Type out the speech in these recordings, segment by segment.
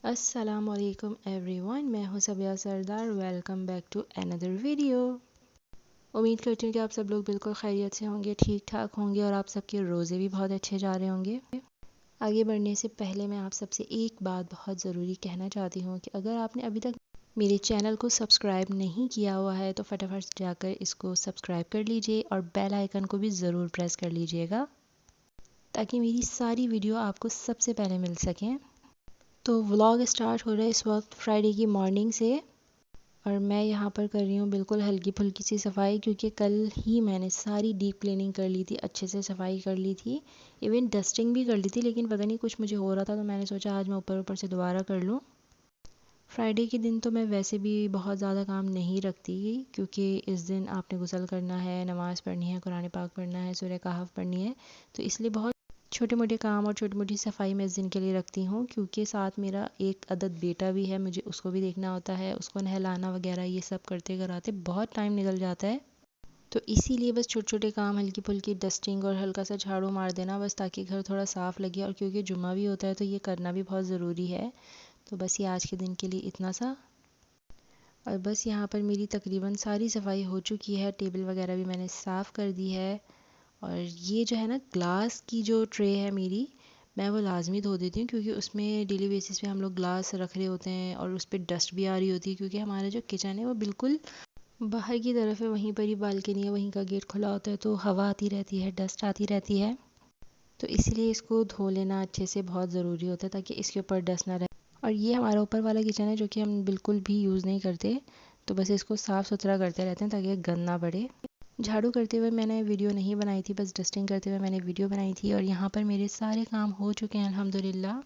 अस्सलामुअलैकुम एवरीवन, मैं हूं Sabiya Sardar. Welcome back to another video. उम्मीद करती हूँ कि आप सब लोग बिल्कुल खैरियत से होंगे, ठीक ठाक होंगे और आप सबके रोज़े भी बहुत अच्छे जा रहे होंगे। आगे बढ़ने से पहले मैं आप सबसे एक बात बहुत ज़रूरी कहना चाहती हूँ कि अगर आपने अभी तक मेरे चैनल को सब्सक्राइब नहीं किया हुआ है तो फटाफट जाकर इसको सब्सक्राइब कर लीजिए और बेल आइकन को भी ज़रूर प्रेस कर लीजिएगा ताकि मेरी सारी वीडियो आपको सबसे पहले मिल सकें। तो व्लॉग स्टार्ट हो रहा है इस वक्त फ्राइडे की मॉर्निंग से और मैं यहाँ पर कर रही हूँ बिल्कुल हल्की फुल्की सी सफाई, क्योंकि कल ही मैंने सारी डीप क्लीनिंग कर ली थी, अच्छे से सफाई कर ली थी, इवन डस्टिंग भी कर ली थी। लेकिन पता नहीं कुछ मुझे हो रहा था तो मैंने सोचा आज मैं ऊपर ऊपर से दोबारा कर लूँ। फ्राइडे के दिन तो मैं वैसे भी बहुत ज़्यादा काम नहीं रखती, क्योंकि इस दिन आपने गुस्ल करना है, नमाज़ पढ़नी है, कुरान पाक पढ़ना है, सूरह कहफ पढ़नी है, तो इसलिए बहुत छोटे मोटे काम और छोटी मोटी सफाई मैं इस दिन के लिए रखती हूँ। क्योंकि साथ मेरा एक अदद बेटा भी है, मुझे उसको भी देखना होता है, उसको नहलाना वगैरह ये सब करते कराते बहुत टाइम निकल जाता है। तो इसीलिए बस छोटे छोटे काम, हल्की फुल्की डस्टिंग और हल्का सा झाड़ू मार देना बस, ताकि घर थोड़ा साफ़ लगे। और क्योंकि जुम्मा भी होता है तो ये करना भी बहुत ज़रूरी है। तो बस ये आज के दिन के लिए इतना सा। और बस यहाँ पर मेरी तकरीबन सारी सफाई हो चुकी है, टेबल वगैरह भी मैंने साफ़ कर दी है। और ये जो है ना ग्लास की जो ट्रे है मेरी, मैं वो लाजमी धो देती हूँ, क्योंकि उसमें डेली बेसिस पे हम लोग ग्लास रख रहे होते हैं और उस पर डस्ट भी आ रही होती है। क्योंकि हमारा जो किचन है वो बिल्कुल बाहर की तरफ है, वहीं पर ही बालकनी है, वहीं का गेट खुला होता है, तो हवा आती रहती है, डस्ट आती रहती है। तो इसलिए इसको धो लेना अच्छे से बहुत ज़रूरी होता है ताकि इसके ऊपर डस्ट ना रहे। और ये हमारा ऊपर वाला किचन है जो कि हम बिल्कुल भी यूज़ नहीं करते, तो बस इसको साफ़ सुथरा करते रहते हैं ताकि गंद ना बढ़े। झाड़ू करते हुए मैंने वीडियो नहीं बनाई थी, बस डस्टिंग करते हुए मैंने वीडियो बनाई थी। और यहाँ पर मेरे सारे काम हो चुके हैं अल्हम्दुलिल्लाह।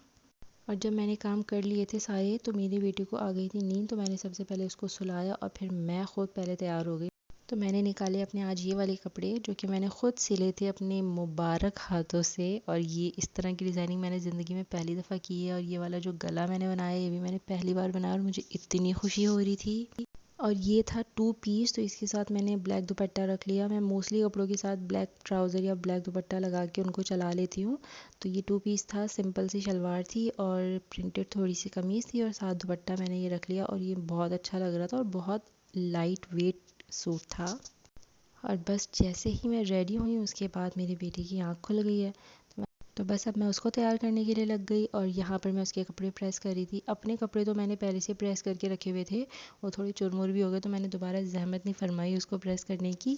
और जब मैंने काम कर लिए थे सारे तो मेरी बेटी को आ गई थी नींद, तो मैंने सबसे पहले उसको सुलाया और फिर मैं ख़ुद पहले तैयार हो गई। तो मैंने निकाले अपने आज ये वाले कपड़े जो कि मैंने ख़ुद सिले थे अपने मुबारक हाथों से। और ये इस तरह की डिज़ाइनिंग मैंने ज़िंदगी में पहली दफ़ा की है। और ये वाला जो गला मैंने बनाया ये भी मैंने पहली बार बनाया और मुझे इतनी खुशी हो रही थी। और ये था 2 पीस, तो इसके साथ मैंने ब्लैक दुपट्टा रख लिया। मैं मोस्टली कपड़ों के साथ ब्लैक ट्राउज़र या ब्लैक दुपट्टा लगा के उनको चला लेती हूँ। तो ये 2 पीस था, सिंपल सी शलवार थी और प्रिंटेड थोड़ी सी कमीज़ थी और साथ दुपट्टा मैंने ये रख लिया। और ये बहुत अच्छा लग रहा था और बहुत लाइट वेट सूट था। और बस जैसे ही मैं रेडी हुई उसके बाद मेरी बेटी की आँख खुल गई है। तो बस अब मैं उसको तैयार करने के लिए लग गई। और यहाँ पर मैं उसके कपड़े प्रेस कर रही थी। अपने कपड़े तो मैंने पहले से प्रेस करके रखे हुए थे, वो थोड़े चुरमुर भी हो गए, तो मैंने दोबारा जहमत नहीं फरमाई उसको प्रेस करने की।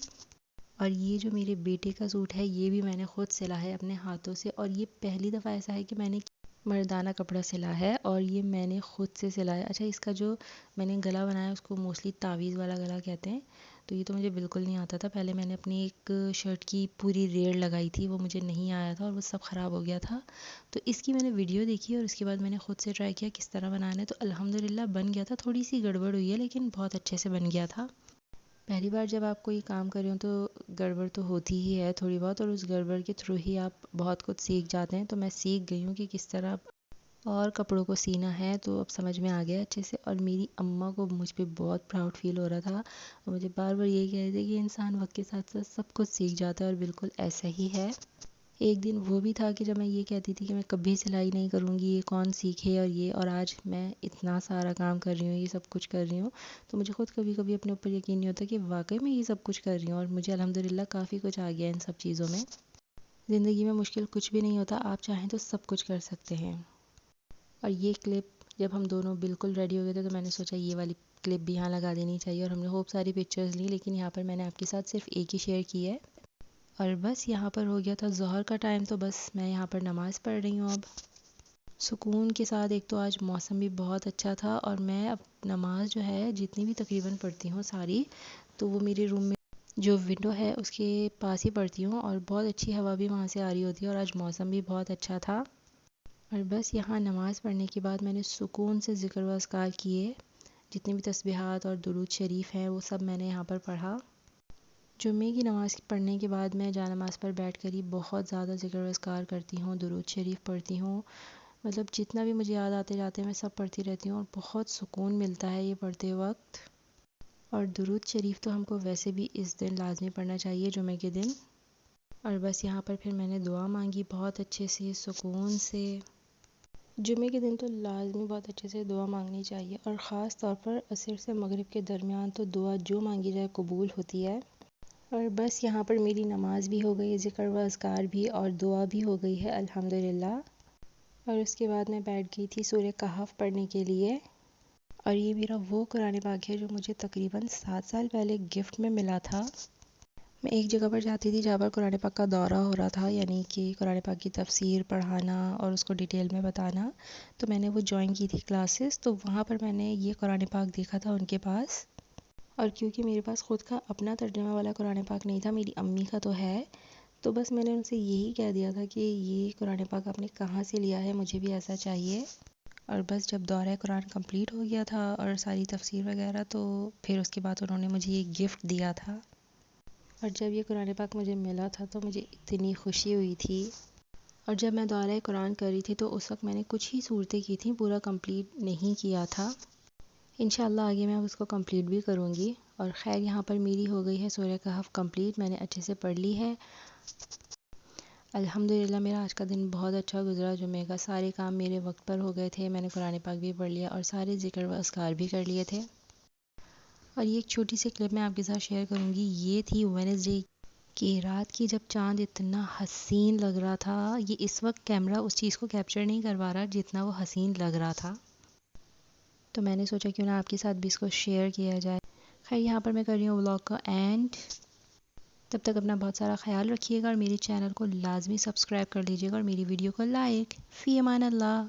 और ये जो मेरे बेटे का सूट है ये भी मैंने खुद सिला है अपने हाथों से। और ये पहली दफ़ा ऐसा है कि मैंने मर्दाना कपड़ा सिला है और ये मैंने ख़ुद से सिलाया। अच्छा, इसका जो मैंने गला बनाया उसको मोस्टली तावीज़ वाला गला कहते हैं, तो ये तो मुझे बिल्कुल नहीं आता था। पहले मैंने अपनी एक शर्ट की पूरी रेड़ लगाई थी, वो मुझे नहीं आया था और वो सब ख़राब हो गया था। तो इसकी मैंने वीडियो देखी और उसके बाद मैंने ख़ुद से ट्राई किया किस तरह बनाना है, तो अल्हम्दुलिल्लाह बन गया था। थोड़ी सी गड़बड़ हुई है लेकिन बहुत अच्छे से बन गया था। पहली बार जब आप कोई काम कर रहे हो तो गड़बड़ तो होती ही है थोड़ी बहुत, और उस गड़बड़ के थ्रू ही आप बहुत कुछ सीख जाते हैं। तो मैं सीख गई हूँ कि किस तरह और कपड़ों को सीना है, तो अब समझ में आ गया अच्छे से। और मेरी अम्मा को मुझ पे बहुत प्राउड फील हो रहा था और मुझे बार बार यही कह रहे थे कि इंसान वक्त के साथ साथ सब कुछ सीख जाता है, और बिल्कुल ऐसा ही है। एक दिन वो भी था कि जब मैं ये कहती थी कि मैं कभी सिलाई नहीं करूँगी, ये कौन सीखे, और आज मैं इतना सारा काम कर रही हूँ, ये सब कुछ कर रही हूँ। तो मुझे खुद कभी कभी अपने ऊपर यकीन नहीं होता कि वाकई में ये सब कुछ कर रही हूँ। और मुझे अल्हम्दुलिल्लाह काफ़ी कुछ आ गया इन सब चीज़ों में। ज़िंदगी में मुश्किल कुछ भी नहीं होता, आप चाहें तो सब कुछ कर सकते हैं। और ये क्लिप जब हम दोनों बिल्कुल रेडी हो गए थे तो मैंने सोचा ये वाली क्लिप भी यहाँ लगा देनी चाहिए। और हमने खूब सारी पिक्चर्स ली, लेकिन यहाँ पर मैंने आपके साथ सिर्फ एक ही शेयर की है। और बस यहाँ पर हो गया था ज़ोहर का टाइम, तो बस मैं यहाँ पर नमाज़ पढ़ रही हूँ अब सुकून के साथ। एक तो आज मौसम भी बहुत अच्छा था और मैं अब नमाज़ जो है जितनी भी तकरीबन पढ़ती हूँ सारी, तो वो मेरे रूम में जो विंडो है उसके पास ही पढ़ती हूँ और बहुत अच्छी हवा भी वहाँ से आ रही होती है। और आज मौसम भी बहुत अच्छा था। और बस यहाँ नमाज़ पढ़ने के बाद मैंने सुकून से ज़िक्र व अस्कार किए, जितनी भी तस्बीहात और दुरूद शरीफ हैं वो सब मैंने यहाँ पर पढ़ा। जुम्मे की नमाज़ पढ़ने के बाद मैं जा नमाज़ पर बैठ कर ही बहुत ज़्यादा ज़िक्र व अस्कार करती हूँ, दुरूद शरीफ पढ़ती हूँ। मतलब जितना भी मुझे याद आते जाते मैं सब पढ़ती रहती हूँ और बहुत सुकून मिलता है ये पढ़ते वक्त। और दुरूद शरीफ तो हमको वैसे भी इस दिन लाजमी पढ़ना चाहिए, जुम्मे के दिन। और बस यहाँ पर फिर मैंने दुआ मांगी बहुत अच्छे से, सुकून से। जुमे के दिन तो लाजमी बहुत अच्छे से दुआ मांगनी चाहिए और ख़ास तौर पर असर से मगरिब के दरमियान तो दुआ जो मांगी जाए कबूल होती है। और बस यहाँ पर मेरी नमाज भी हो गई है, ज़िक्र व अज़कार भी और दुआ भी हो गई है अल्हम्दुलिल्लाह। और उसके बाद मैं बैठ गई थी सूरह कहफ पढ़ने के लिए। और ये मेरा वो कुरान पाक है जो मुझे तकरीबन 7 साल पहले गिफ्ट में मिला था। मैं एक जगह पर जाती थी जहाँ पर कुरान पाक का दौरा हो रहा था, यानी कि कुरान पाक की तफसीर पढ़ाना और उसको डिटेल में बताना। तो मैंने वो ज्वाइन की थी क्लासेस, तो वहाँ पर मैंने ये कुरान पाक देखा था उनके पास। और क्योंकि मेरे पास ख़ुद का अपना तर्जुमा वाला कुरान पाक नहीं था, मेरी अम्मी का तो है, तो बस मैंने उनसे यही कह दिया था कि ये कुरान पाक आपने कहाँ से लिया है, मुझे भी ऐसा चाहिए। और बस जब दौरा कुरान कंप्लीट हो गया था और सारी तफसीर वगैरह, तो फिर उसके बाद उन्होंने मुझे ये गिफ्ट दिया था। और जब ये कुरान पाक मुझे मिला था तो मुझे इतनी खुशी हुई थी। और जब मैं दौरा कुरान कर रही थी तो उस वक्त मैंने कुछ ही सूरतें की थी, पूरा कंप्लीट नहीं किया था। इंशाल्लाह आगे मैं उसको कंप्लीट भी करूँगी। और ख़ैर यहाँ पर मेरी हो गई है सूरह कहफ कंप्लीट, मैंने अच्छे से पढ़ ली है अल्हम्दुलिल्लाह। मेरा आज का दिन बहुत अच्छा गुजरा। जुमे का सारे काम मेरे वक्त पर हो गए थे, मैंने कुरान पाक भी पढ़ लिया और सारे ज़िक्र व अज़कार भी कर लिए थे। और ये एक छोटी सी क्लिप मैं आपके साथ शेयर करूँगी। ये थी वेडनेसडे की रात की, जब चाँद इतना हसीन लग रहा था। ये इस वक्त कैमरा उस चीज़ को कैप्चर नहीं करवा रहा जितना वो हसीन लग रहा था, तो मैंने सोचा क्यों ना आपके साथ भी इसको शेयर किया जाए। खैर यहाँ पर मैं कर रही हूँ व्लॉग का एंड। तब तक अपना बहुत सारा ख्याल रखिएगा और मेरे चैनल को लाजमी सब्सक्राइब कर लीजिएगा और मेरी वीडियो को लाइक। फ़ी अमान अल्लाह।